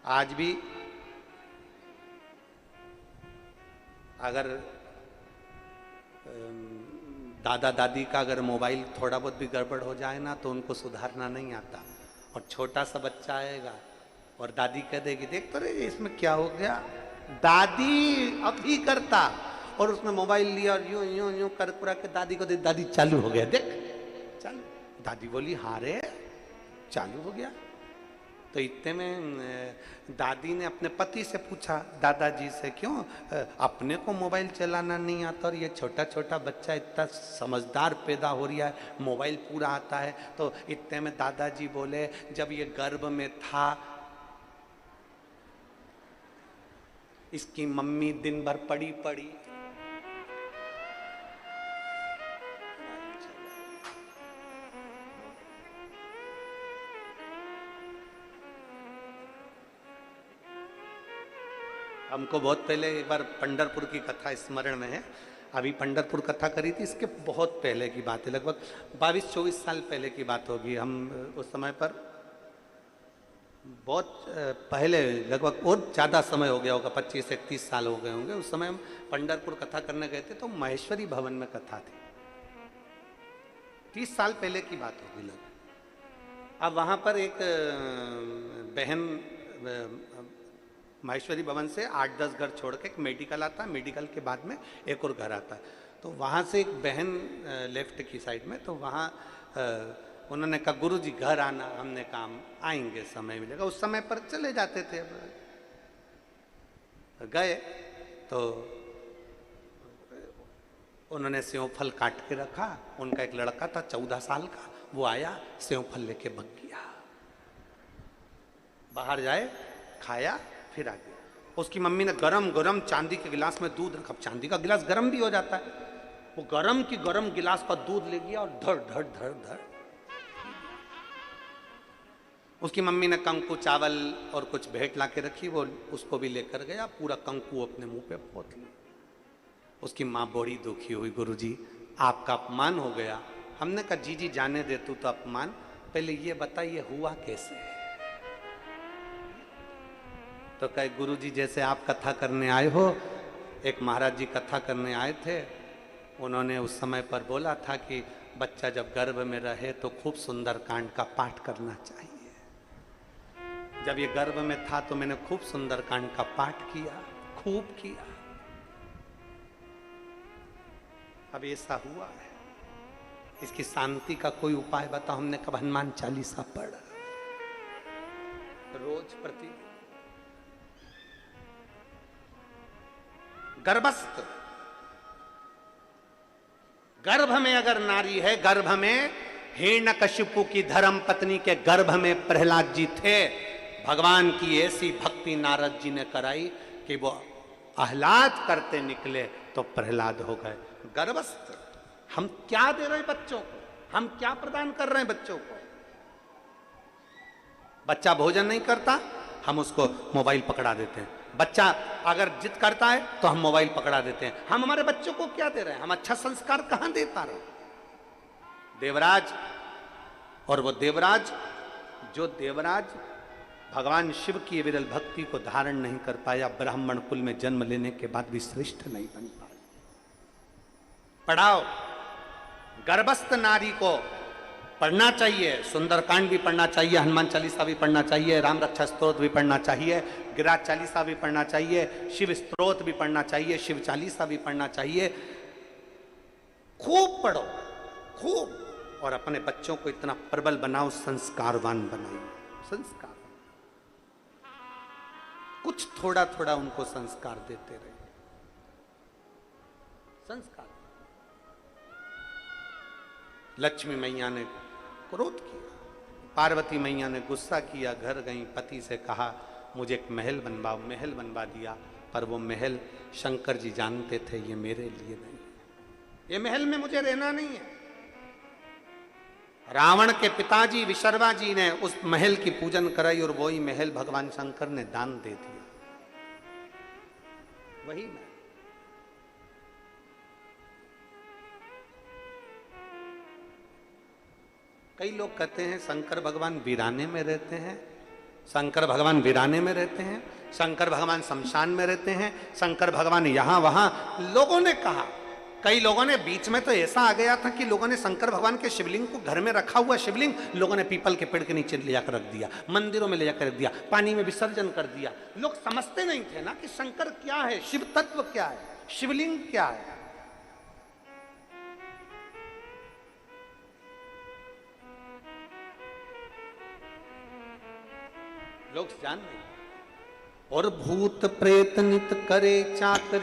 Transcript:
आज भी अगर दादा दादी का अगर मोबाइल थोड़ा बहुत भी गड़बड़ हो जाए ना तो उनको सुधारना नहीं आता। और छोटा सा बच्चा आएगा और दादी कह देगी देख तो रे इसमें क्या हो गया, दादी अभी करता और उसने मोबाइल लिया और यूं यूं यूं कर पूरा के दादी को दे, दादी चालू हो गया, देख चालू। दादी बोली हाँ रे चालू हो गया। तो इतने में दादी ने अपने पति से पूछा दादाजी से, क्यों अपने को मोबाइल चलाना नहीं आता और ये छोटा छोटा बच्चा इतना समझदार पैदा हो रहा है, मोबाइल पूरा आता है। तो इतने में दादाजी बोले जब ये गर्भ में था इसकी मम्मी दिन भर पड़ी पड़ी हमको बहुत पहले एक बार पंढरपुर की कथा स्मरण में है। अभी पंढरपुर कथा करी थी, इसके बहुत पहले की बात है, लगभग 22-24 साल पहले की बात होगी। हम उस समय पर बहुत पहले, लगभग और ज़्यादा समय हो गया होगा, 25-31 साल हो गए होंगे। उस समय हम पंढरपुर कथा करने गए थे तो महेश्वरी भवन में कथा थी, 30 साल पहले की बात होगी लगभग। अब वहाँ पर एक बहन महेश्वरी भवन से 8-10 घर छोड़ के एक मेडिकल आता है, मेडिकल के बाद में एक और घर आता है। तो वहाँ से एक बहन लेफ्ट की साइड में, तो वहाँ उन्होंने कहा गुरुजी घर आना। हमने कहा आएंगे समय मिलेगा। उस समय पर चले जाते थे। गए तो उन्होंने सेव फल काट के रखा। उनका एक लड़का था 14 साल का, वो आया सेव फल लेके भाग गया। बाहर जाए खाया फिर आ गया। उसकी मम्मी ने गरम गरम चांदी के गिलास में दूध रखा। चांदी का गिलास गरम भी हो जाता है। वो गरम की गरम गिलास का दूध ले गया और धड़ धड़ धड़ धड़। उसकी मम्मी ने कंकु चावल और कुछ भेंट ला के रखी, वो उसको भी लेकर गया, पूरा कंकु अपने मुंह पे पोत लिया। उसकी माँ बड़ी दुखी हुई, गुरुजी आपका अपमान हो गया। हमने कहा जी जी जाने दे तू तो अपमान, पहले ये बता ये हुआ कैसे है। तो कहे गुरुजी जैसे आप कथा करने आए हो, एक महाराज जी कथा करने आए थे, उन्होंने उस समय पर बोला था कि बच्चा जब गर्भ में रहे तो खूब सुंदर कांड का पाठ करना चाहिए। जब ये गर्भ में था तो मैंने खूब सुंदर कांड का पाठ किया, खूब किया। अब ऐसा हुआ है, इसकी शांति का कोई उपाय बताओ। हमने कब हनुमान चालीसा पढ़ा रोज प्रतिदिन। गर्भस्थ, गर्भ में अगर नारी है, गर्भ में हिरण्यकशिपु की धर्म पत्नी के गर्भ में प्रहलाद जी थे। भगवान की ऐसी भक्ति नारद जी ने कराई कि वो आह्लाद करते निकले तो प्रहलाद हो गए। गर्भस्थ, हम क्या दे रहे हैं बच्चों को, हम क्या प्रदान कर रहे हैं बच्चों को। बच्चा भोजन नहीं करता, हम उसको मोबाइल पकड़ा देते हैं। बच्चा अगर जिद करता है तो हम मोबाइल पकड़ा देते हैं। हम हमारे बच्चों को क्या दे रहे हैं, हम अच्छा संस्कार कहां दे पा रहे हैं। देवराज, और वो देवराज जो देवराज भगवान शिव की विरल भक्ति को धारण नहीं कर पाया, ब्राह्मण कुल में जन्म लेने के बाद भी श्रेष्ठ नहीं बन पाया। पढ़ाओ, गर्भस्थ नारी को पढ़ना चाहिए, सुंदरकांड भी पढ़ना चाहिए, हनुमान चालीसा भी पढ़ना चाहिए, राम रक्षा स्तोत्र भी पढ़ना चाहिए, गिरिराज चालीसा भी पढ़ना चाहिए, शिव स्तोत्र भी पढ़ना चाहिए, शिव चालीसा भी पढ़ना चाहिए। खूब पढ़ो, खूब, और अपने बच्चों को इतना प्रबल बनाओ, संस्कारवान बनाओ। संस्कार, कुछ थोड़ा थोड़ा उनको संस्कार देते रहे। संस्कार। लक्ष्मी मैया ने क्रोध किया, पार्वती मैया ने गुस्सा किया, घर गई, पति से कहा मुझे एक महल बनवाओ। महल बनवा दिया, पर वो महल शंकर जी जानते थे ये मेरे लिए नहीं, ये महल में मुझे रहना नहीं है। रावण के पिताजी विशर्वा जी ने उस महल की पूजन कराई और वही महल भगवान शंकर ने दान दे दिया। वही महल। कई लोग कहते हैं शंकर भगवान वीराने में रहते हैं, शंकर भगवान वीराने में रहते हैं, शंकर भगवान शमशान में रहते हैं, शंकर भगवान यहां वहां। लोगों ने कहा, कई लोगों ने, बीच में तो ऐसा आ गया था कि लोगों ने शंकर भगवान के शिवलिंग को, घर में रखा हुआ शिवलिंग लोगों ने पीपल के पेड़ के नीचे ले जाकर रख दिया, मंदिरों में ले जाकर रख दिया, पानी में विसर्जन कर दिया। लोग समझते नहीं थे ना कि शंकर क्या है, शिव तत्व क्या है, शिवलिंग क्या है। लोग जान नहीं। और भूत प्रेत नित करे चाकरी।